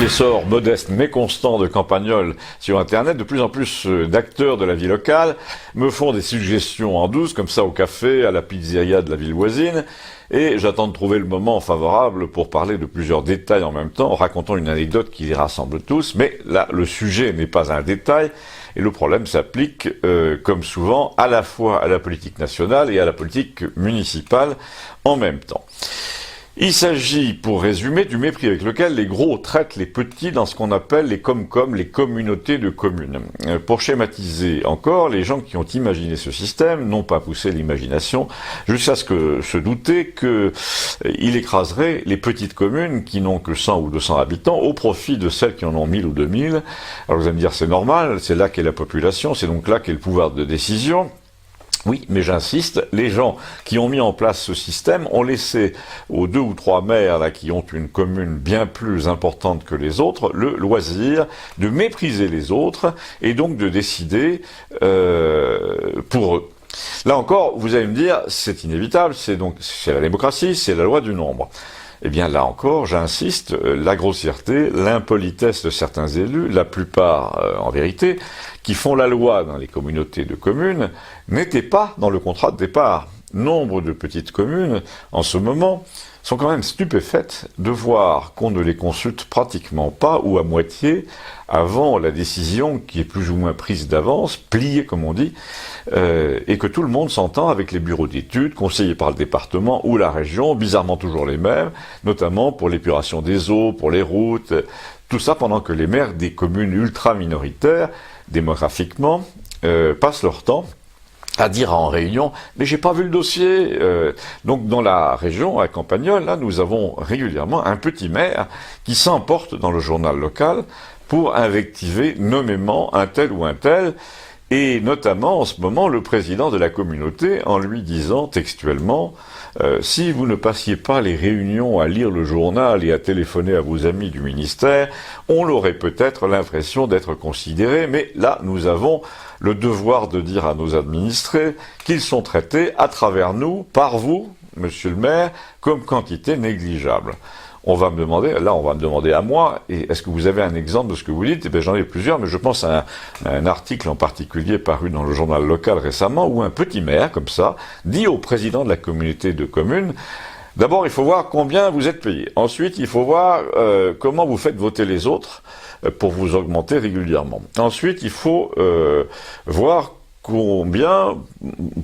L'essor modeste mais constant de campagnols sur Internet, de plus en plus d'acteurs de la vie locale me font des suggestions en douce, comme ça au café, à la pizzeria de la ville voisine, et j'attends de trouver le moment favorable pour parler de plusieurs détails en même temps, en racontant une anecdote qui les rassemble tous, mais là, le sujet n'est pas un détail, et le problème s'applique, comme souvent, à la fois à la politique nationale et à la politique municipale en même temps. Il s'agit, pour résumer, du mépris avec lequel les gros traitent les petits dans ce qu'on appelle les comcom, les communautés de communes. Pour schématiser encore, les gens qui ont imaginé ce système n'ont pas poussé l'imagination jusqu'à se douter qu'il écraserait les petites communes qui n'ont que 100 ou 200 habitants au profit de celles qui en ont 1000 ou 2000. Alors vous allez me dire, c'est normal, c'est là qu'est la population, c'est donc là qu'est le pouvoir de décision. Oui, mais j'insiste, les gens qui ont mis en place ce système ont laissé aux 2 ou 3 maires là, qui ont une commune bien plus importante que les autres le loisir de mépriser les autres et donc de décider pour eux. Là encore, vous allez me dire, c'est inévitable, c'est la démocratie, c'est la loi du nombre. Eh bien là encore, j'insiste, la grossièreté, l'impolitesse de certains élus, la plupart en vérité, qui font la loi dans les communautés de communes, n'étaient pas dans le contrat de départ. Nombre de petites communes, en ce moment, sont quand même stupéfaites de voir qu'on ne les consulte pratiquement pas ou à moitié avant la décision qui est plus ou moins prise d'avance, pliée comme on dit, et que tout le monde s'entend avec les bureaux d'études, conseillés par le département ou la région, bizarrement toujours les mêmes, notamment pour l'épuration des eaux, pour les routes, tout ça pendant que les maires des communes ultra-minoritaires, démographiquement, passent leur temps à dire en réunion, mais j'ai pas vu le dossier. Donc dans la région, à Campagnol, là, nous avons régulièrement un petit maire qui s'emporte dans le journal local pour invectiver nommément un tel ou un tel, et notamment en ce moment le président de la communauté en lui disant textuellement si vous ne passiez pas les réunions à lire le journal et à téléphoner à vos amis du ministère, on aurait peut-être l'impression d'être considéré, mais là nous avons le devoir de dire à nos administrés qu'ils sont traités à travers nous, par vous, monsieur le maire, comme quantité négligeable. On va me demander à moi, et est-ce que vous avez un exemple de ce que vous dites? Eh bien, j'en ai plusieurs, mais je pense à un article en particulier paru dans le journal local récemment, où un petit maire, comme ça, dit au président de la communauté de communes, d'abord, il faut voir combien vous êtes payé. Ensuite, il faut voir comment vous faites voter les autres pour vous augmenter régulièrement. Ensuite, il faut voir combien,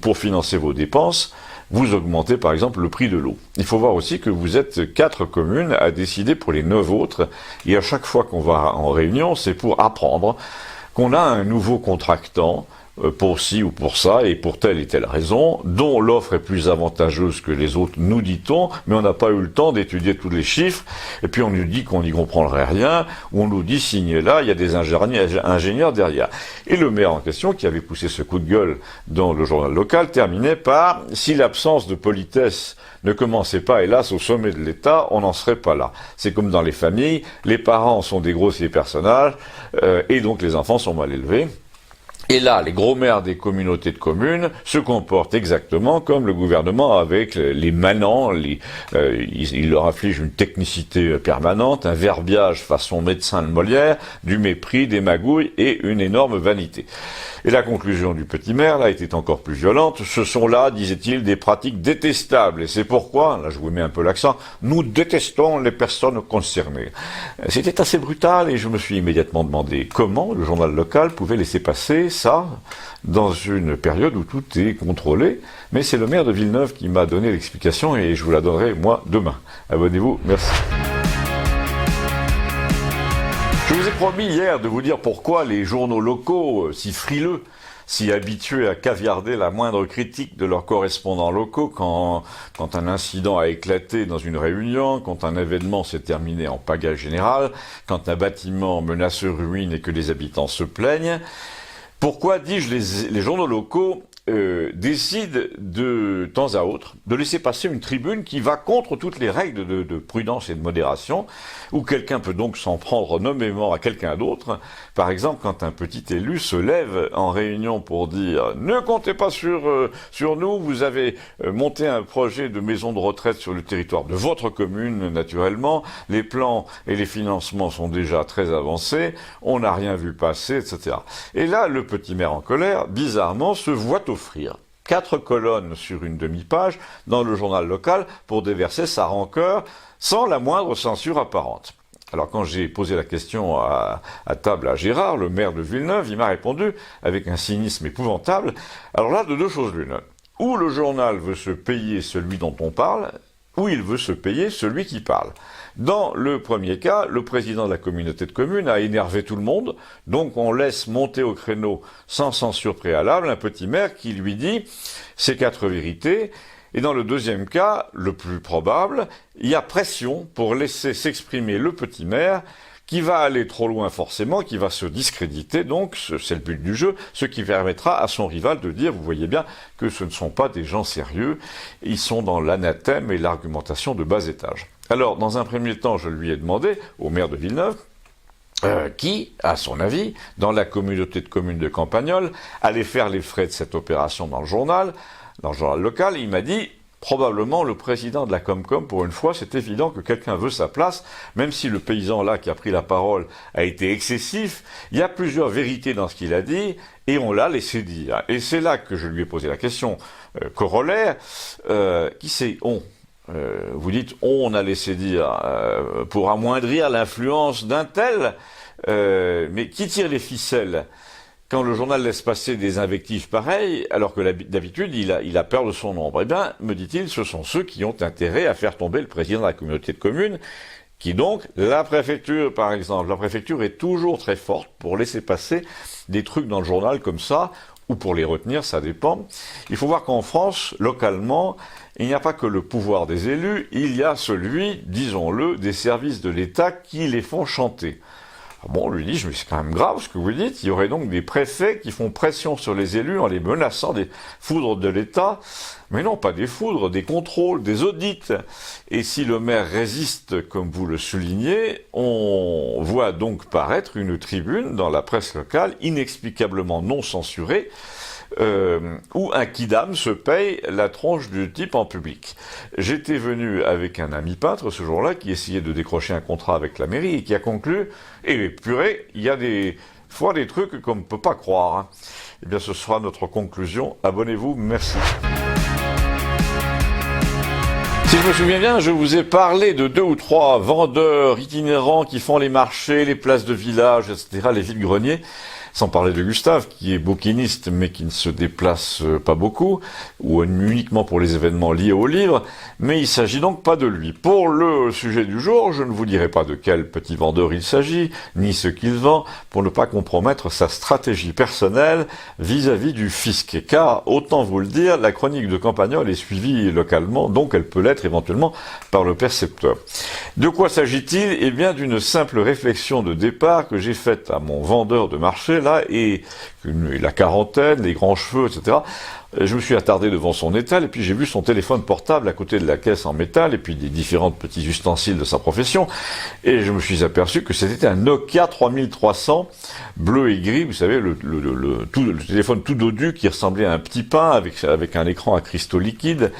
pour financer vos dépenses, vous augmentez par exemple le prix de l'eau. Il faut voir aussi que vous êtes 4 communes à décider pour les 9 autres, et à chaque fois qu'on va en réunion, c'est pour apprendre qu'on a un nouveau contractant pour ci ou pour ça, et pour telle et telle raison, dont l'offre est plus avantageuse que les autres, nous dit-on, mais on n'a pas eu le temps d'étudier tous les chiffres, et puis on nous dit qu'on n'y comprendrait rien, ou on nous dit, signez là, il y a des ingénieurs derrière. Et le maire en question, qui avait poussé ce coup de gueule dans le journal local, terminait par, si l'absence de politesse ne commençait pas, hélas, au sommet de l'État, on n'en serait pas là. C'est comme dans les familles, les parents sont des grossiers personnages, et donc les enfants sont mal élevés. Et là, les gros maires des communautés de communes se comportent exactement comme le gouvernement avec les manants. Ils leur infligent une technicité permanente, un verbiage façon médecin de Molière, du mépris, des magouilles et une énorme vanité. Et la conclusion du petit maire, là, était encore plus violente. Ce sont là, disait-il, des pratiques détestables. Et c'est pourquoi, là je vous mets un peu l'accent, nous détestons les personnes concernées. C'était assez brutal et je me suis immédiatement demandé comment le journal local pouvait laisser passer ça dans une période où tout est contrôlé. Mais c'est le maire de Villeneuve qui m'a donné l'explication et je vous la donnerai, moi, demain. Abonnez-vous, merci. Je vous ai promis hier de vous dire pourquoi les journaux locaux, si frileux, si habitués à caviarder la moindre critique de leurs correspondants locaux quand un incident a éclaté dans une réunion, quand un événement s'est terminé en pagaille générale, quand un bâtiment menace ruine et que les habitants se plaignent, pourquoi, dis-je, les journaux locaux décide de temps à autre de laisser passer une tribune qui va contre toutes les règles de prudence et de modération, où quelqu'un peut donc s'en prendre nommément à quelqu'un d'autre. Par exemple, quand un petit élu se lève en réunion pour dire « Ne comptez pas sur nous, vous avez monté un projet de maison de retraite sur le territoire de votre commune, naturellement, les plans et les financements sont déjà très avancés, on n'a rien vu passer, etc. » Et là, le petit maire en colère, bizarrement, se voit offrir 4 colonnes sur une demi-page dans le journal local pour déverser sa rancœur sans la moindre censure apparente. Alors quand j'ai posé la question à table à Gérard, le maire de Villeneuve, il m'a répondu avec un cynisme épouvantable. Alors là, de 2 choses l'une. Ou le journal veut se payer celui dont on parle, ou il veut se payer celui qui parle. Dans le premier cas, le président de la communauté de communes a énervé tout le monde, donc on laisse monter au créneau sans censure préalable un petit maire qui lui dit ces 4 vérités. Et dans le deuxième cas, le plus probable, il y a pression pour laisser s'exprimer le petit maire qui va aller trop loin forcément, qui va se discréditer, donc c'est le but du jeu, ce qui permettra à son rival de dire, vous voyez bien, que ce ne sont pas des gens sérieux, ils sont dans l'anathème et l'argumentation de bas étage. Alors, dans un premier temps, je lui ai demandé, au maire de Villeneuve, qui, à son avis, dans la communauté de communes de Campagnole, allait faire les frais de cette opération dans le journal local. Il m'a dit, probablement le président de la Comcom, pour une fois, c'est évident que quelqu'un veut sa place, même si le paysan là qui a pris la parole a été excessif, il y a plusieurs vérités dans ce qu'il a dit, et on l'a laissé dire. Et c'est là que je lui ai posé la question corollaire, qui c'est on? Vous dites on a laissé dire pour amoindrir l'influence d'un tel, mais qui tire les ficelles quand le journal laisse passer des invectives pareilles, alors que d'habitude il a peur de son ombre? Eh bien, me dit-il, ce sont ceux qui ont intérêt à faire tomber le président de la communauté de communes, qui donc, la préfecture par exemple, la préfecture est toujours très forte pour laisser passer des trucs dans le journal comme ça, ou pour les retenir, ça dépend. Il faut voir qu'en France, localement, il n'y a pas que le pouvoir des élus, il y a celui, disons-le, des services de l'État qui les font chanter. Bon, on lui dit, mais c'est quand même grave ce que vous dites, il y aurait donc des préfets qui font pression sur les élus en les menaçant des foudres de l'État. Mais non, pas des foudres, des contrôles, des audits. Et si le maire résiste, comme vous le soulignez, on voit donc paraître une tribune dans la presse locale, inexplicablement non censurée, où un quidam se paye la tronche du type en public. J'étais venu avec un ami peintre ce jour-là qui essayait de décrocher un contrat avec la mairie et qui a conclu « Eh purée, il y a des fois des trucs qu'on ne peut pas croire. Hein. » Eh bien, ce sera notre conclusion. Abonnez-vous, merci. Si je me souviens bien, je vous ai parlé de 2 ou 3 vendeurs itinérants qui font les marchés, les places de village, etc., les vides-greniers. Sans parler de Gustave, qui est bouquiniste, mais qui ne se déplace pas beaucoup, ou uniquement pour les événements liés au livre, mais il s'agit donc pas de lui. Pour le sujet du jour, je ne vous dirai pas de quel petit vendeur il s'agit, ni ce qu'il vend, pour ne pas compromettre sa stratégie personnelle vis-à-vis du fisc. Car, autant vous le dire, la chronique de Campagnole est suivie localement, donc elle peut l'être éventuellement par le percepteur. De quoi s'agit-il? Eh bien, d'une simple réflexion de départ que j'ai faite à mon vendeur de marché, là, et la quarantaine, les grands cheveux, etc. Je me suis attardé devant son étal, et puis j'ai vu son téléphone portable à côté de la caisse en métal, et puis des différents petits ustensiles de sa profession, et je me suis aperçu que c'était un Nokia 3300, bleu et gris, vous savez, le téléphone tout dodu qui ressemblait à un petit pain, avec un écran à cristaux liquides.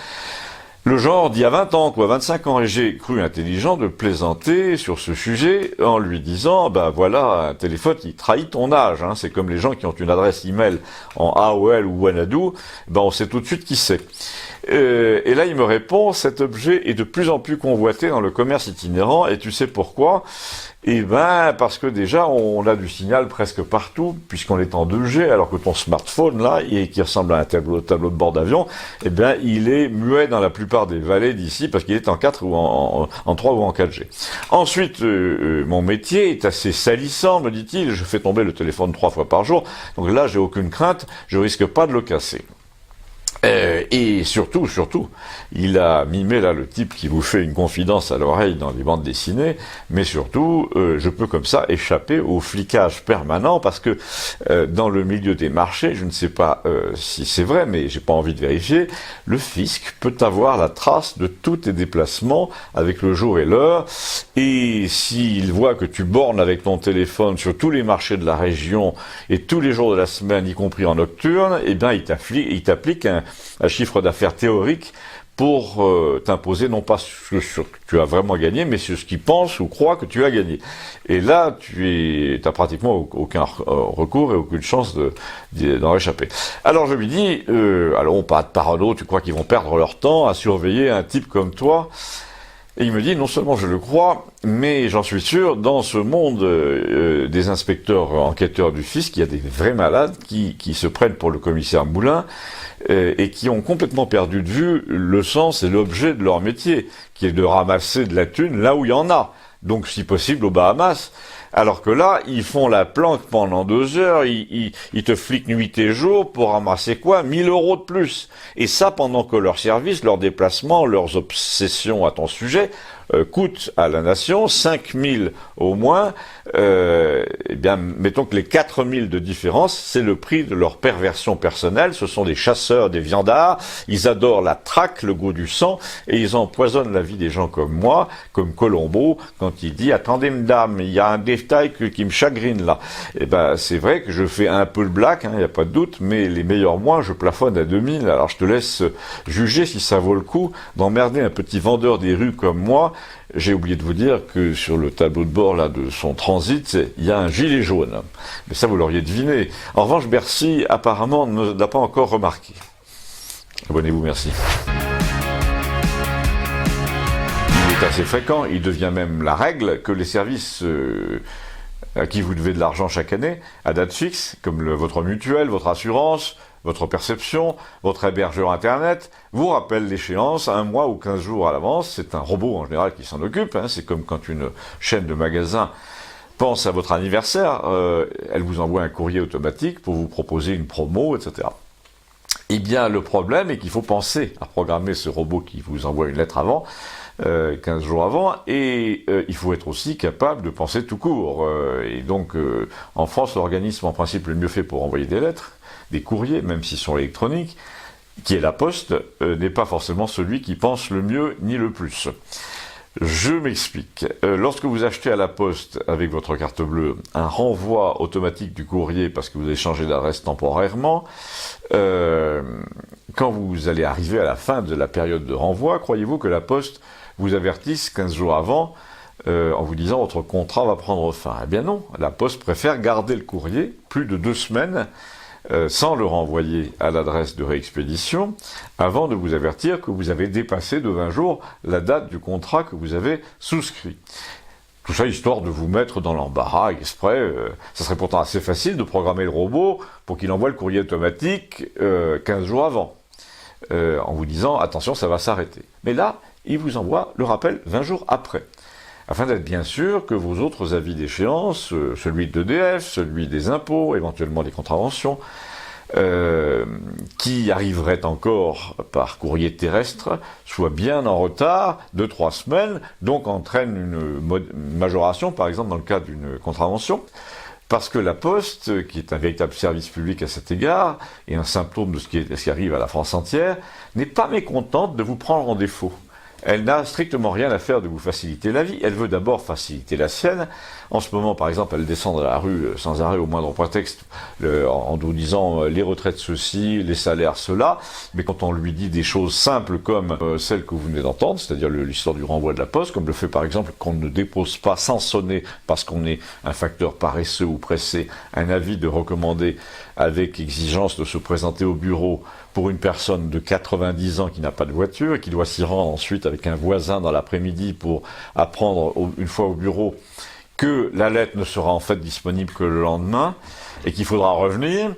Le genre d'il y a 20 ans, 25 ans, et j'ai cru intelligent de plaisanter sur ce sujet en lui disant, ben voilà, un téléphone qui trahit ton âge, hein. C'est comme les gens qui ont une adresse email en AOL ou Wanadoo, ben on sait tout de suite qui c'est. Et là il me répond, cet objet est de plus en plus convoité dans le commerce itinérant, et tu sais pourquoi? Eh ben, parce que déjà, on a du signal presque partout, puisqu'on est en 2G, alors que ton smartphone, là, qui ressemble à un tableau de bord d'avion, eh ben, il est muet dans la plupart des vallées d'ici, parce qu'il est en 4 ou en 3 ou en 4G. Ensuite, mon métier est assez salissant, me dit-il, je fais tomber le téléphone 3 fois par jour, donc là, j'ai aucune crainte, je risque pas de le casser. Et surtout, il a mimé là le type qui vous fait une confidence à l'oreille dans les bandes dessinées, mais surtout, je peux comme ça échapper au flicage permanent parce que dans le milieu des marchés, je ne sais pas si c'est vrai, mais j'ai pas envie de vérifier, le fisc peut avoir la trace de tous tes déplacements avec le jour et l'heure, et s'il voit que tu bornes avec ton téléphone sur tous les marchés de la région et tous les jours de la semaine, y compris en nocturne, eh bien il t'applique un chiffre d'affaires théorique pour t'imposer non pas ce que tu as vraiment gagné, mais sur ce qu'il pense ou croit que tu as gagné. Et là, tu n'as pratiquement aucun recours et aucune chance d'en échapper. Alors je lui dis, alors on parle de parano, tu crois qu'ils vont perdre leur temps à surveiller un type comme toi ? Et il me dit, non seulement je le crois, mais j'en suis sûr, dans ce monde des inspecteurs enquêteurs du fisc, il y a des vrais malades qui se prennent pour le commissaire Moulin et qui ont complètement perdu de vue le sens et l'objet de leur métier, qui est de ramasser de la thune là où il y en a, donc si possible aux Bahamas. Alors que là, ils font la planque pendant 2 heures, ils te fliquent nuit et jour pour ramasser quoi ? 1 000 € de plus. Et ça pendant que leur service, leurs déplacements, leurs obsessions à ton sujet coûtent à la nation 5 000 au moins. Eh bien, mettons que les 4 000 de différence, c'est le prix de leur perversion personnelle. Ce sont des chasseurs, des viandards. Ils adorent la traque, le goût du sang, et ils empoisonnent la vie des gens comme moi, comme Colombo, quand il dit « Attendez, madame, il y a un détail qui me chagrine là ». Eh ben, c'est vrai que je fais un peu le black, il n'y a pas de doute, mais les meilleurs mois, je plafonne à 2 000. Alors, je te laisse juger si ça vaut le coup d'emmerder un petit vendeur des rues comme moi. J'ai oublié de vous dire que sur le tableau de bord là de son transit, il y a un gilet jaune. Mais ça, vous l'auriez deviné. En revanche, Bercy, apparemment, ne l'a pas encore remarqué. Abonnez-vous, merci. Il est assez fréquent, il devient même la règle que les services à qui vous devez de l'argent chaque année, à date fixe, comme votre mutuelle, votre assurance, votre perception, votre hébergeur Internet, vous rappelle l'échéance 1 mois ou 15 jours à l'avance. C'est un robot en général qui s'en occupe. C'est comme quand une chaîne de magasins pense à votre anniversaire. Elle vous envoie un courrier automatique pour vous proposer une promo, etc. Eh bien, le problème est qu'il faut penser à programmer ce robot qui vous envoie une lettre avant, 15 jours avant, et il faut être aussi capable de penser tout court. Et donc, en France, l'organisme en principe le mieux fait pour envoyer des lettres, des courriers, même s'ils sont électroniques, qui est la Poste, n'est pas forcément celui qui pense le mieux ni le plus. Je m'explique. Lorsque vous achetez à la Poste, avec votre carte bleue, un renvoi automatique du courrier parce que vous avez changé d'adresse temporairement, quand vous allez arriver à la fin de la période de renvoi, croyez-vous que la Poste vous avertisse 15 jours avant en vous disant votre contrat va prendre fin? Eh bien non, la Poste préfère garder le courrier plus de 2 semaines sans le renvoyer à l'adresse de réexpédition, avant de vous avertir que vous avez dépassé de 20 jours la date du contrat que vous avez souscrit. Tout ça histoire de vous mettre dans l'embarras exprès. Ça serait pourtant assez facile de programmer le robot pour qu'il envoie le courrier automatique 15 jours avant, en vous disant « attention, ça va s'arrêter ». Mais là, il vous envoie le rappel 20 jours après, afin d'être bien sûr que vos autres avis d'échéance, celui d'EDF, celui des impôts, éventuellement des contraventions, qui arriveraient encore par courrier terrestre, soient bien en retard, 2-3 semaines, donc entraînent une majoration, par exemple dans le cas d'une contravention, parce que la Poste, qui est un véritable service public à cet égard, et un symptôme de ce qui arrive à la France entière, n'est pas mécontente de vous prendre en défaut. Elle n'a strictement rien à faire de vous faciliter la vie, elle veut d'abord faciliter la sienne. En ce moment, par exemple, elle descend dans la rue sans arrêt au moindre prétexte, en nous disant les retraites ceci, les salaires cela, mais quand on lui dit des choses simples comme celles que vous venez d'entendre, c'est-à-dire l'histoire du renvoi de la Poste, comme le fait par exemple qu'on ne dépose pas sans sonner parce qu'on est un facteur paresseux ou pressé, un avis de recommandé avec exigence de se présenter au bureau pour une personne de 90 ans qui n'a pas de voiture et qui doit s'y rendre ensuite avec un voisin dans l'après-midi pour apprendre une fois au bureau que la lettre ne sera en fait disponible que le lendemain et qu'il faudra revenir.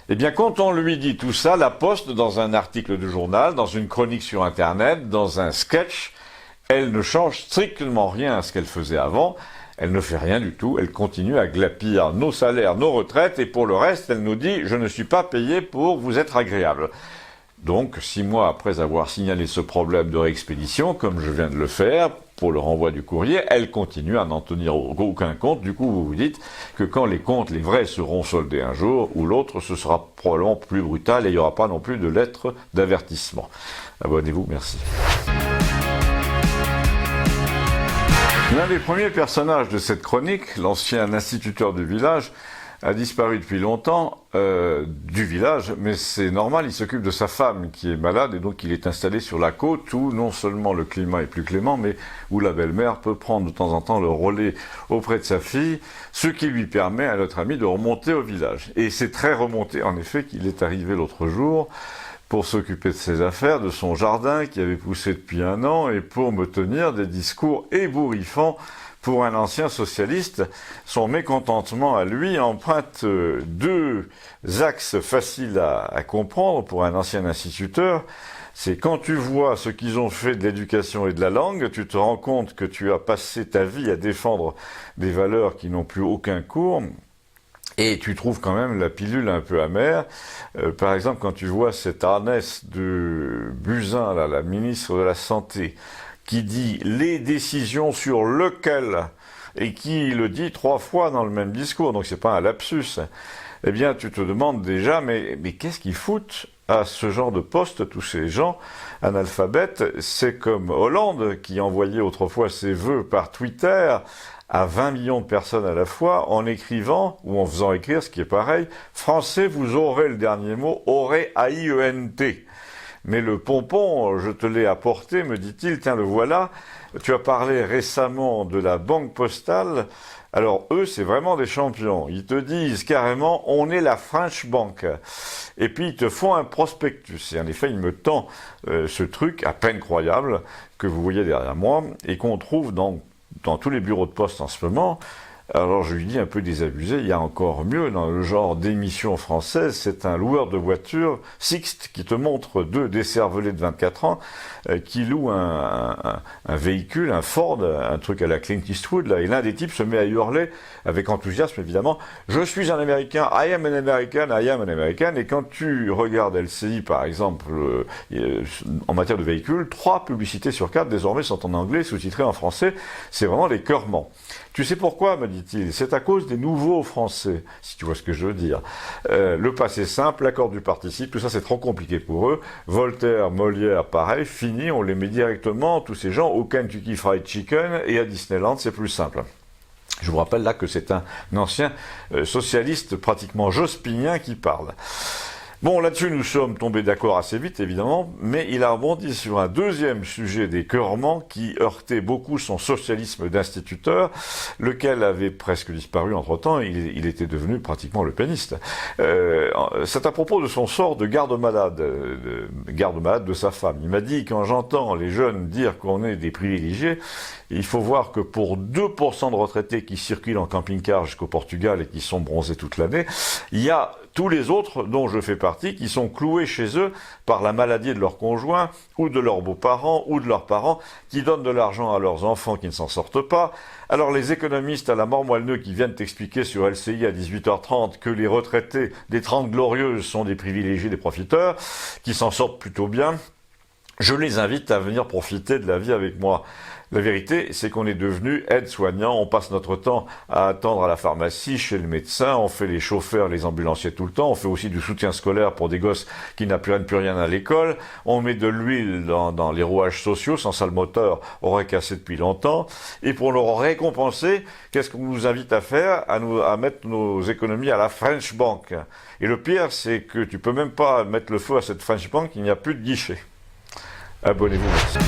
Eh bien, quand on lui dit tout ça, la Poste, dans un article de journal, dans une chronique sur Internet, dans un sketch, elle ne change strictement rien à ce qu'elle faisait avant. Elle ne fait rien du tout, elle continue à glapir nos salaires, nos retraites, et pour le reste, elle nous dit « je ne suis pas payé pour vous être agréable ». Donc, 6 mois après avoir signalé ce problème de réexpédition, comme je viens de le faire, pour le renvoi du courrier, elle continue à n'en tenir aucun compte. Du coup, vous vous dites que quand les comptes, les vrais, seront soldés un jour ou l'autre, ce sera probablement plus brutal et il n'y aura pas non plus de lettres d'avertissement. Abonnez-vous, merci. L'un des premiers personnages de cette chronique, l'ancien instituteur du village, a disparu depuis longtemps du village, mais c'est normal, il s'occupe de sa femme qui est malade et donc il est installé sur la côte où non seulement le climat est plus clément, mais où la belle-mère peut prendre de temps en temps le relais auprès de sa fille, ce qui lui permet à notre ami de remonter au village. Et c'est très remonté en effet qu'il est arrivé l'autre jour pour s'occuper de ses affaires, de son jardin qui avait poussé depuis 1 an et pour me tenir des discours ébouriffants. Pour un ancien socialiste, son mécontentement à lui emprunte 2 axes faciles à comprendre pour un ancien instituteur. C'est quand tu vois ce qu'ils ont fait de l'éducation et de la langue, tu te rends compte que tu as passé ta vie à défendre des valeurs qui n'ont plus aucun cours. Et tu trouves quand même la pilule un peu amère. Par exemple, quand tu vois cette ânesse de Buzyn, là, la ministre de la Santé, qui dit les décisions sur lequel, et qui le dit 3 fois dans le même discours, donc c'est pas un lapsus, eh bien tu te demandes déjà, mais qu'est-ce qu'ils foutent à ce genre de poste, tous ces gens analphabètes? C'est comme Hollande, qui envoyait autrefois ses vœux par Twitter à 20 millions de personnes à la fois, en écrivant, ou en faisant écrire, ce qui est pareil, « Français, vous aurez le dernier mot, aurez A-I-E-N-T ». Mais le pompon, je te l'ai apporté, me dit-il, tiens, le voilà. Tu as parlé récemment de la banque postale. Alors, eux, c'est vraiment des champions. Ils te disent carrément, on est la French Bank. Et puis, ils te font un prospectus. Et en effet, il me tend ce truc à peine croyable que vous voyez derrière moi et qu'on trouve dans tous les bureaux de poste en ce moment. Alors je lui dis un peu désabusé, il y a encore mieux dans le genre d'émission française, c'est un loueur de voitures, Sixt, qui te montre 2 décervelés de 24 ans qui louent un véhicule, un Ford, un truc à la Clint Eastwood, là, et l'un des types se met à hurler, avec enthousiasme évidemment, « Je suis un Américain, I am an American, I am an American », et quand tu regardes LCI par exemple, en matière de véhicules, 3 publicités sur 4 désormais sont en anglais, sous-titrées en français, c'est vraiment l'écœurement. Tu sais pourquoi, me dit-il? C'est à cause des nouveaux français, si tu vois ce que je veux dire. Le passé simple, l'accord du participe, tout ça c'est trop compliqué pour eux. Voltaire, Molière, pareil, fini, on les met directement, tous ces gens, au Kentucky Fried Chicken et à Disneyland, c'est plus simple. Je vous rappelle là que c'est un ancien socialiste pratiquement jospinien qui parle. Bon, là-dessus, nous sommes tombés d'accord assez vite, évidemment, mais il a rebondi sur un deuxième sujet d'écœurement qui heurtait beaucoup son socialisme d'instituteur, lequel avait presque disparu entre-temps, il était devenu pratiquement le péniste. C'est à propos de son sort de garde-malade de sa femme. Il m'a dit, quand j'entends les jeunes dire qu'on est des privilégiés, il faut voir que pour 2% de retraités qui circulent en camping-car jusqu'au Portugal et qui sont bronzés toute l'année, il y a tous les autres, dont je fais partie, qui sont cloués chez eux par la maladie de leurs conjoints, ou de leurs beaux-parents, ou de leurs parents, qui donnent de l'argent à leurs enfants qui ne s'en sortent pas. Alors les économistes à la mort moelleux qui viennent t'expliquer sur LCI à 18h30 que les retraités des 30 glorieuses sont des privilégiés, des profiteurs, qui s'en sortent plutôt bien, je les invite à venir profiter de la vie avec moi. La vérité, c'est qu'on est devenu aide-soignant, on passe notre temps à attendre à la pharmacie, chez le médecin, on fait les chauffeurs, les ambulanciers tout le temps, on fait aussi du soutien scolaire pour des gosses qui n'apprennent plus rien à l'école, on met de l'huile dans les rouages sociaux, sans ça le moteur aurait cassé depuis longtemps, et pour nous récompenser, qu'est-ce qu'on nous invite à faire? À mettre nos économies à la French Bank. Et le pire, c'est que tu peux même pas mettre le feu à cette French Bank, il n'y a plus de guichet. Abonnez-vous, merci.